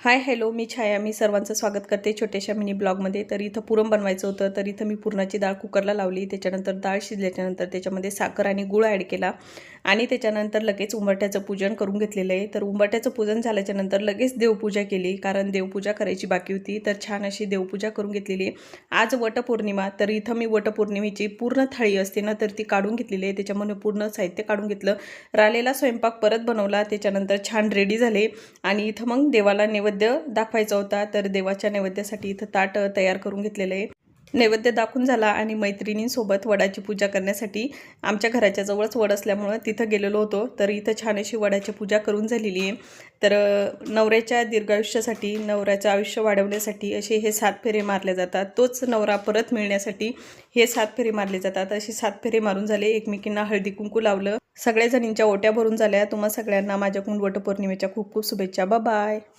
Hi hello मी छाया. मी सर्वांचं स्वागत करते छोट्याशा मिनी ब्लॉगमध्ये. तर इथं पुरण बनवायचं होतं, तर इथं मी पुरणाची डाळ कुकरला लावली. त्याच्यानंतर डाळ शिजल्याच्यानंतर त्याच्यामध्ये साखर आणि गूळ ॲड केला आणि त्याच्यानंतर लगेच उंबरठ्याचं पूजन करून घेतलेलं आहे. तर उंबरठ्याचं पूजन झाल्याच्यानंतर लगेच देवपूजा केली, कारण देवपूजा करायची बाकी होती. तर छान अशी देवपूजा करून घेतलेली आहे. आज वटपौर्णिमा, तर इथं मी वटपौर्णिमेची पूर्ण थाळी असते ना, तर ती काढून घेतलेली आहे. त्याच्यामुळे पूर्ण साहित्य काढून घेतलं, राहिलेला स्वयंपाक परत बनवला. त्याच्यानंतर छान रेडी झाले आणि इथं मग देवाला नैवेद्य दाखवायचा होता. तर देवाच्या नैवेद्यासाठी इथं ताट तयार करून घेतलेलं आहे. नैवेद्य दाखवून झाला आणि मैत्रिणींसोबत वडाची पूजा करण्यासाठी आमच्या घराच्या जवळच वड असल्यामुळं तिथं गेलेलो होतो. तर इथं छान अशी वडाची पूजा करून झालेली आहे. तर नवऱ्याच्या दीर्घायुष्यासाठी, नवऱ्याचं आयुष्य वाढवण्यासाठी असे हे 7 फेरे मारले जातात. तोच नवरा परत मिळण्यासाठी हे 7 फेरे मारले जातात. असे 7 फेरे मारून झाले. एकमेकींना हळदी कुंकू लावलं. सगळ्या जणींच्या ओट्या भरून झाल्या. तुम्हा सगळ्यांना माझ्याकडून वटपौर्णिमेच्या खूप खूप शुभेच्छा. बाय.